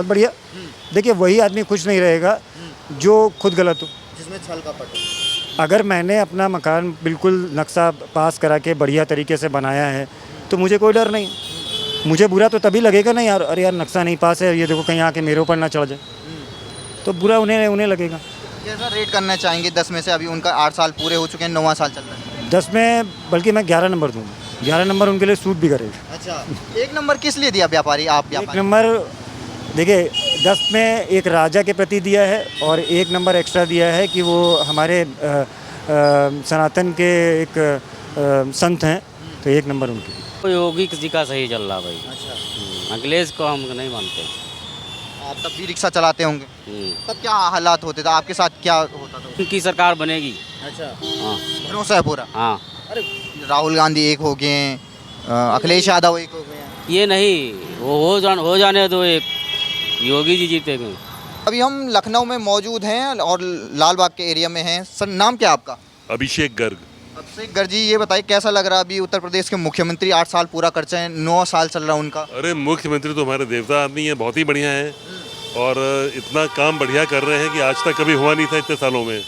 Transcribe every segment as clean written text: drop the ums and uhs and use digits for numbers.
बहुत बढ़िया। देखिए वही आदमी खुश नहीं रहेगा जो खुद गलत हो। जिसमें छल कपट हो। अगर मैंने अपना मकान बिल्कुल नक्शा पास करा के बढ़िया तरीके से बनाया है तो मुझे कोई डर नहीं। मुझे बुरा तो तभी लगेगा ना यार, अरे यार नक्शा नहीं पास है, ये देखो कहीं आके मेरे ऊपर ना चढ़ जाए, तो बुरा उन्हें उन्हें लगेगा। कैसा रेट करना चाहेंगे 10 में से? अभी उनका 8 साल पूरे हो चुके हैं, 9वां साल चल रहा है। 10 में बल्कि मैं 11 नंबर दूँगा। 11 नंबर उनके लिए सूट भी करेगा। अच्छा, 1 नंबर किस लिए दिया व्यापारी, आप एक व्यापारी? नंबर देखिए 10 में एक राजा के प्रति दिया है और 1 नंबर एक्स्ट्रा दिया है कि वो हमारे सनातन के एक संत हैं, तो 1 नंबर उनके। तो योगी जी का सही चल रहा भाई। अच्छा, अखिलेश को हम नहीं मानते। आप तब भी रिक्शा चलाते होंगे, तब क्या हालात होते थे आपके साथ, क्या होता था? उनकी सरकार बनेगी। अच्छा, हाँ भरोसा है पूरा? हाँ। अरे राहुल गांधी एक हो गए हैं, अखिलेश यादव एक हो गए हैं। ये नहीं, वो हो जाने दो, एक योगी जी जीतेंगे। अभी हम लखनऊ में मौजूद हैं और लाल बाग के एरिया में हैं। सर नाम क्या है आपका? अभिषेक गर्ग। अभिषेक गर्ग जी, ये बताइए कैसा लग रहा है अभी उत्तर प्रदेश के मुख्यमंत्री 8 साल पूरा कर चुके हैं, 9 साल चल रहा है उनका। अरे मुख्यमंत्री तो हमारे देवता आदमी है, बहुत ही बढ़िया है और इतना काम बढ़िया कर रहे हैं कि आज तक कभी हुआ नहीं था इतने सालों में।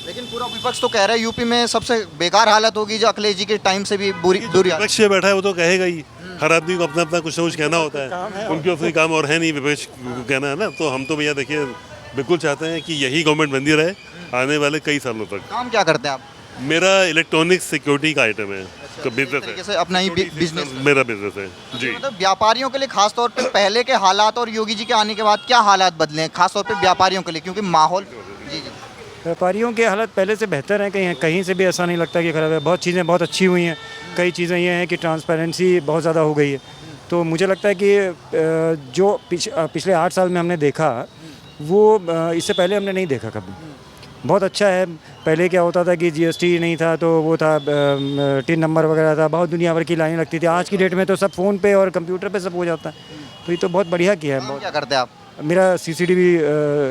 लेकिन पूरा विपक्ष तो कह रहा है यूपी में सबसे बेकार हालत होगी जो अखिलेश जी के टाइम से भी बुरी विपक्ष में बैठा है वो तो कहेगा ही, हर आदमी को अपना अपना कुछ ना कुछ कहना होता है, उनके उसके काम और है नहीं विपक्ष को कहना है ना। तो हम तो भैया देखिए बिल्कुल चाहते हैं कि यही गवर्नमेंट बंदी रहे आने वाले कई सालों तक। काम क्या करते हैं आप? मेरा इलेक्ट्रॉनिक सिक्योरिटी का आइटम है, बिजनेस है, अपना ही बिजनेस है। मेरा बिजनेस है जी। मतलब व्यापारियों के लिए खास तौर पे पहले के हालात और योगी जी के आने के बाद क्या हालात बदले हैं खास तौर पे व्यापारियों के लिए, क्योंकि माहौल। जी जी। व्यापारियों के हालत पहले से बेहतर हैं, कहीं कहीं से भी ऐसा नहीं लगता कि खराब है। बहुत चीज़ें बहुत अच्छी हुई हैं। कई चीज़ें ये हैं कि ट्रांसपेरेंसी बहुत ज़्यादा हो गई है। तो मुझे लगता है कि जो पिछले 8 साल में हमने देखा वो इससे पहले हमने नहीं देखा कभी। बहुत अच्छा है। पहले क्या होता था कि जीएसटी नहीं था तो वो था टिन नंबर वगैरह था, बहुत दुनिया भर की लाइन लगती थी। आज की डेट में तो सब फ़ोन पे और कंप्यूटर पे सब हो जाता है, तो ये तो बहुत बढ़िया किया है। क्या करते हैं आप? मेरा सीसीटीवी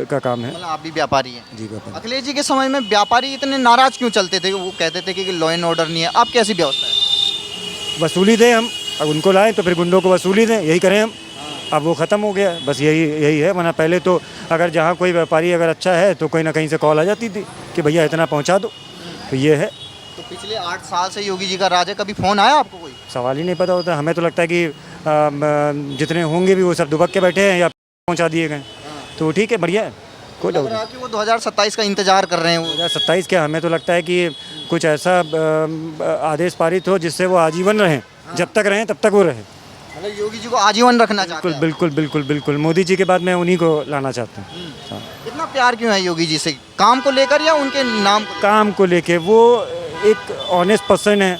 का काम है। मतलब आप भी व्यापारी हैं? जी व्यापारी। अखिलेश जी के समय में व्यापारी इतने नाराज क्यों चलते थे? वो कहते थे कि लॉ एंड ऑर्डर नहीं है। अब कैसी व्यवस्था है? वसूली दें हम, अब उनको लाएं तो फिर गुंडों को वसूली दें, यही करें हम। अब वो ख़त्म हो गया, बस यही है। वरना पहले तो अगर जहाँ कोई व्यापारी अगर अच्छा है तो कहीं ना कहीं से कॉल आ जाती थी कि भैया इतना पहुँचा दो, तो ये है। तो पिछले 8 साल से योगी जी का राज है, कभी फ़ोन आया आपको कोई? सवाल ही नहीं पता होता। हमें तो लगता है कि जितने होंगे भी वो सब दुबक के बैठे हैं या पहुँचा दिए गए, तो ठीक है, बढ़िया है, कोई लग डाउट रहा है कि वो 2027 का इंतजार कर रहे हैं वो। 2027 क्या, हमें तो लगता है कि कुछ ऐसा आदेश पारित हो जिससे वो आजीवन रहें, जब तक रहें तब तक वो रहें। मतलब योगी जी को आजीवन रखना चाहते हैं? बिल्कुल बिल्कुल बिल्कुल। मोदी जी के बाद मैं उन्हीं को लाना चाहता हूँ। हाँ। इतना प्यार क्यों है योगी जी से, काम को लेकर या उनके नाम को? काम को लेके वो एक ऑनेस्ट पर्सन है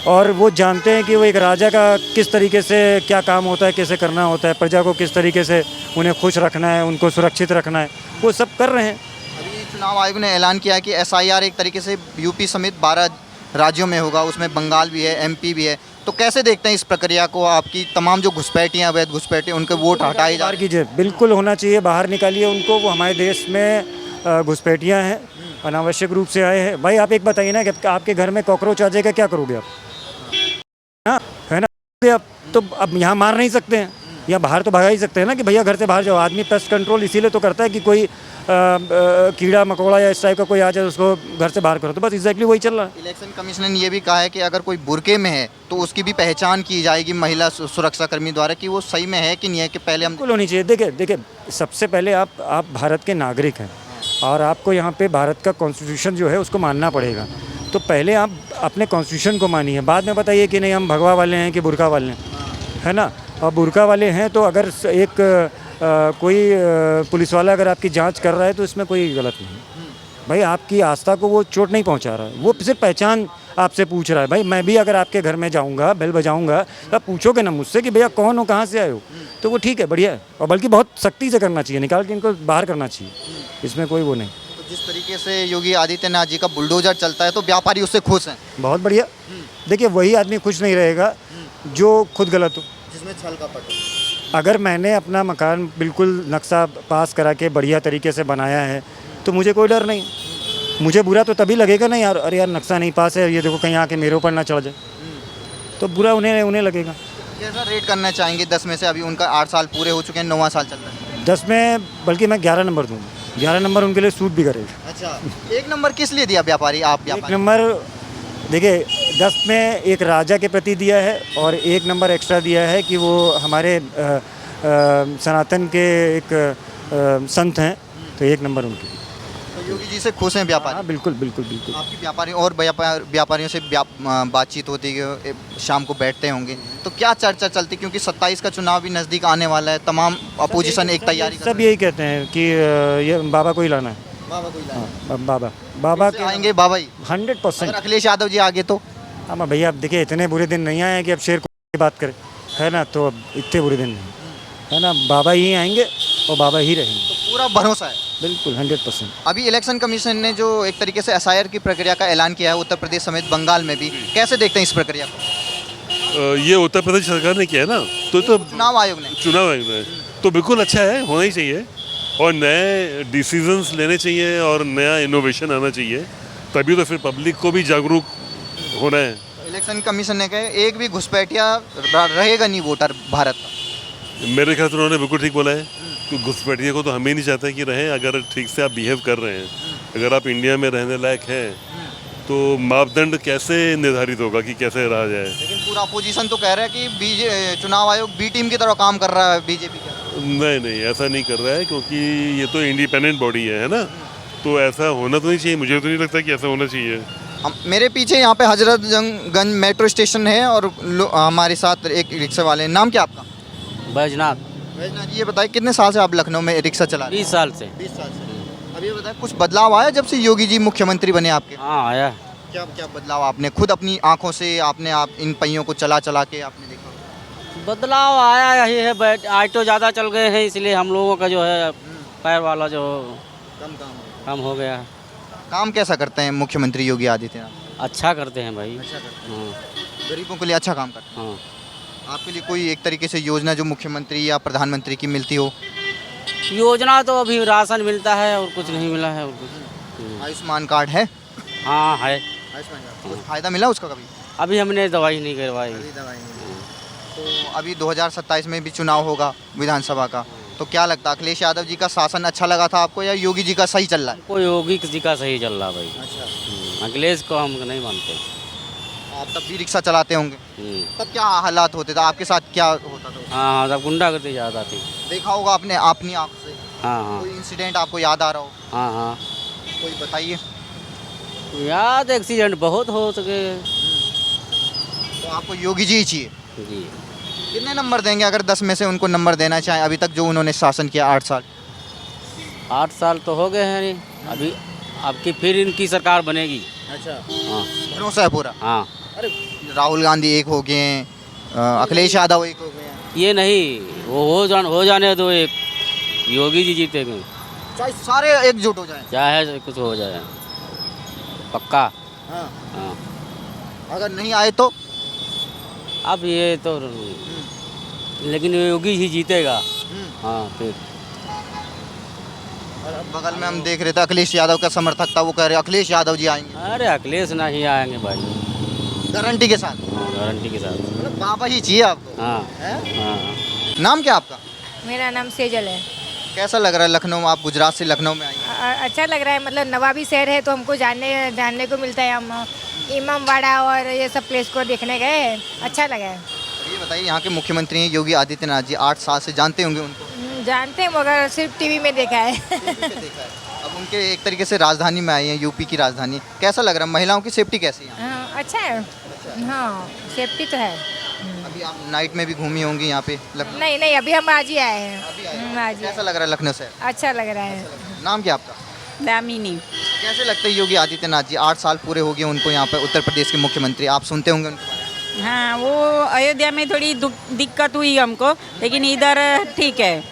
और वो जानते हैं कि वो एक राजा का किस तरीके से क्या काम होता है, कैसे करना होता है, प्रजा को किस तरीके से उन्हें खुश रखना है, उनको सुरक्षित रखना है, वो सब कर रहे हैं। अभी चुनाव आयोग ने ऐलान किया है कि एसआईआर एक तरीके से यूपी समेत 12 राज्यों में होगा, उसमें बंगाल भी है, एमपी भी है। तो कैसे देखते हैं इस प्रक्रिया को? आपकी तमाम जो घुसपैठियाँ, अवैध घुसपैठियाँ, उनके वोट हटाए जा बाहर कीजिए, बिल्कुल होना चाहिए, बाहर निकालिए उनको। वो हमारे देश में घुसपैठियाँ हैं, अनावश्यक रूप से आए हैं। भाई आप एक बताइए ना कि आपके घर में कॉकरोच आ जाएगा, क्या करोगे आप? हाँ, है ना? आप तो अब यहाँ मार नहीं सकते हैं, या बाहर तो भगा ही सकते हैं ना कि भैया घर से बाहर जाओ। आदमी पेस्ट कंट्रोल इसीलिए तो करता है कि कोई कीड़ा मकोड़ा या इस टाइप का कोई आ जाए उसको घर से बाहर करो, तो बस एग्जैक्टली वही चल रहा है। इलेक्शन कमीशन ने ये भी कहा है कि अगर कोई बुरके में है तो उसकी भी पहचान की जाएगी महिला सुरक्षा कर्मी द्वारा कि वो सही में है कि नहीं है, कि पहले हम। बिल्कुल होनी चाहिए। देखिए सबसे पहले आप भारत के नागरिक हैं और आपको यहाँ पे भारत का कॉन्स्टिट्यूशन जो है उसको मानना पड़ेगा। तो पहले आप अपने कॉन्स्टिट्यूशन को मानिए, बाद में बताइए कि नहीं हम भगवा वाले हैं कि बुरका वाले हैं, है ना? और बुरका वाले हैं तो अगर एक कोई पुलिस वाला अगर आपकी जांच कर रहा है तो इसमें कोई गलत नहीं। भाई आपकी आस्था को वो चोट नहीं पहुंचा रहा है, वो सिर्फ पहचान आपसे पूछ रहा है। भाई मैं भी अगर आपके घर में जाऊंगा, बेल बजाऊंगा, तो आप पूछोगे ना मुझसे कि भैया कौन हो, कहाँ से आए हो, तो वो ठीक है, बढ़िया है। और बल्कि बहुत सख्ती से करना चाहिए, निकाल के इनको बाहर करना चाहिए, इसमें कोई वो नहीं। तो जिस तरीके से योगी आदित्यनाथ जी का बुलडोजर चलता है तो व्यापारी उससे खुश हैं? बहुत बढ़िया। देखिए वही आदमी खुश नहीं रहेगा जो खुद गलत हो। जिसमें छल कपट हो। अगर मैंने अपना मकान बिल्कुल नक्शा पास करा के बढ़िया तरीके से बनाया है तो मुझे कोई डर नहीं। मुझे बुरा तो तभी लगेगा ना यार, अरे यार नक्शा नहीं पास है, ये देखो कहीं आके मेरे ऊपर ना चढ़ जाए, तो बुरा उन्हें लगेगा। कैसा रेट करना चाहेंगे 10 में से? अभी उनका 8 साल पूरे हो चुके हैं, 9वां साल चल रहा है। 10 में बल्कि मैं 11 नंबर दूंगा। 11 नंबर उनके लिए सूट भी करेगा। अच्छा, 1 नंबर किस लिए दिया व्यापारी, आप एक व्यापारी? नंबर देखिए 10 में एक राजा के प्रति दिया है और 1 नंबर एक्स्ट्रा दिया है कि वो हमारे सनातन के एक संत हैं, तो 1 नंबर उनके। तो योगी जी से खुश हैं व्यापारी? हाँ बिल्कुल बिल्कुल बिल्कुल। आपकी व्यापारियों और व्यापारियों से बातचीत होती है, शाम को बैठते होंगे तो क्या चर्चा चलती, क्योंकि 27 का चुनाव भी नज़दीक आने वाला है, तमाम अपोजिशन एक तैयारी कर सब यही कहते हैं कि ये बाबा को ही लाना है। बाबा कोई हाँ, बाबा के आएंगे बाबा ही। 100%। अगर अखिलेश यादव जी आगे तो? हाँ भैया, अब देखिए इतने बुरे दिन नहीं आए हैं कि अब शेर को बात करें, है ना, तो अब इतने बुरे दिन नहीं, है ना, बाबा ही आएंगे और बाबा ही रहेंगे। तो पूरा भरोसा है? बिल्कुल 100%। अभी इलेक्शन कमीशन ने जो एक तरीके से एसआईआर की प्रक्रिया का ऐलान किया है उत्तर प्रदेश समेत बंगाल में भी, कैसे देखते हैं इस प्रक्रिया को? ये उत्तर प्रदेश सरकार ने किया है ना, तो चुनाव आयोग ने तो बिल्कुल अच्छा है, होना ही चाहिए और नए डिसीजंस लेने चाहिए और नया इनोवेशन आना चाहिए, तभी तो फिर पब्लिक को भी जागरूक होना है। इलेक्शन कमीशन ने कहा एक भी घुसपैठिया रहेगा नहीं वोटर भारत का। मेरे ख्याल से उन्होंने बिल्कुल ठीक बोला है कि घुसपैठिए को तो हम ही नहीं चाहते कि रहें। अगर ठीक से आप बिहेव कर रहे हैं, अगर आप इंडिया में रहने लायक हैं, तो मापदंड कैसे निर्धारित होगा कि कैसे रहा जाए? लेकिन पूरा अपोजिशन तो कह रहा है कि चुनाव आयोग बी टीम की तरह काम कर रहा है बीजेपी का। नहीं, ऐसा नहीं कर रहा है, क्योंकि ये तो इंडिपेंडेंट बॉडी है ना, तो ऐसा होना तो नहीं चाहिए। मुझे तो नहीं लगता कि ऐसा होना चाहिए। मेरे पीछे यहाँ पे हजरतगंज मेट्रो स्टेशन है और हमारे साथ एक रिक्शा वाले हैं। नाम क्या आपका? बैजनाथ। वैजनाथ जी, ये बताइए कितने साल से आप लखनऊ में रिक्शा चला रहे हैं? 20 साल से। 20 साल से। अभी ये बताइए कुछ बदलाव आया जब से योगी जी मुख्यमंत्री बने आपके? हाँ आया। क्या क्या बदलाव आपने खुद अपनी आंखों से आपने आप इन पहियों को चला चला के आपने देखा? बदलाव आया यही है, ऑटो ज़्यादा चल गए हैं, इसलिए हम लोगों का जो है पैर वाला जो कम हो गया है। काम कैसा करते हैं मुख्यमंत्री योगी आदित्यनाथ? अच्छा करते हैं भाई। अच्छा करते हाँ हैं, गरीबों के लिए अच्छा काम करते हाँ। हैं। आपके लिए कोई एक तरीके से योजना जो मुख्यमंत्री या प्रधानमंत्री की मिलती हो? योजना तो अभी राशन मिलता है और कुछ नहीं मिला है और कुछ। आयुष्मान कार्ड है? हाँ है। आयुष्मान कार्ड कुछ फायदा मिला उसका कभी? अभी हमने दवाई नहीं करवाई। तो अभी 2027 में भी चुनाव होगा विधानसभा का, तो क्या लगता है अखिलेश यादव जी का शासन अच्छा लगा था आपको या योगी जी का सही चल रहा है? कोई योगी जी का सही चल रहा भाई। अच्छा, अखिलेश को हम नहीं मानते। आप तब भी रिक्शा चलाते होंगे, तब क्या हालात होते थे आपके साथ, क्या होता था? हाँ तब गुंडागर्दी ज़्यादा थी। देखा होगा आपने अपनी आँख से? हाँ हाँ कोई इंसिडेंट आपको याद आ रहा हो? हाँ हाँ कोई बताइए। याद एक्सीडेंट बहुत हो सके। तो आपको योगी जी ही चाहिए? जी। कितने नंबर देंगे अगर 10 में से उनको नंबर देना चाहें अभी तक जो उन्होंने शासन किया 8 साल? 8 साल तो हो गए हैं नहीं, अभी आपकी फिर इनकी सरकार बनेगी। अच्छा, हाँ भरोसा है पूरा? हाँ। अरे राहुल गांधी एक हो गए हैं, अखिलेश यादव एक हो गए हैं। ये नहीं, वो हो जाने दो, एक योगी जी जीतेंगे, चाहे सारे एकजुट हो जाएं। चाहे कुछ हो जाए, पक्का। हाँ, हाँ अगर नहीं आए तो? अब ये तो लेकिन योगी ही जीतेगा। हाँ फिर और बगल में हम देख रहे थे अखिलेश यादव का समर्थक था, वो कह रहे अखिलेश यादव जी आएंगे। अरे अखिलेश नहीं आएंगे भाई, गारंटी के साथ? हाँ गारंटी के साथ। मतलब बाबा ही चाहिए आपको? हाँ हैं? हाँ। नाम क्या आपका? मेरा नाम सेजल है। कैसा लग रहा है लखनऊ में, आप गुजरात से लखनऊ में आई हैं? अच्छा लग रहा है, मतलब नवाबी शहर है तो हमको जानने को मिलता है। हम इमामबाड़ा और ये सब प्लेस को देखने गए, अच्छा लगा है। ये बताइए यहाँ के मुख्यमंत्री हैं योगी आदित्यनाथ जी, 8 साल से जानते होंगे उनको? जानते हैं मगर सिर्फ टीवी में देखा है। देखा है। अब उनके एक तरीके से राजधानी में आई हैं, यूपी की राजधानी, कैसा लग रहा है? महिलाओं की सेफ्टी कैसी है यहाँ? हाँ, अच्छा है। हाँ सेफ्टी तो है। अभी आप नाइट में भी घूमी होंगी यहाँ पे लखनऊ? नहीं नहीं, अभी हम आज ही आए हैं। अभी आए हैं। आज ही कैसा लग रहा है लखनऊ से? अच्छा लग रहा है। नाम क्या आपका? दामिनी। कैसे लगता है योगी आदित्यनाथ जी, 8 साल पूरे हो गए उनको यहाँ पे उत्तर प्रदेश के मुख्यमंत्री, आप सुनते होंगे उनके बारे में? हाँ, वो अयोध्या में थोड़ी दिक्कत हुई हमको, लेकिन इधर ठीक है।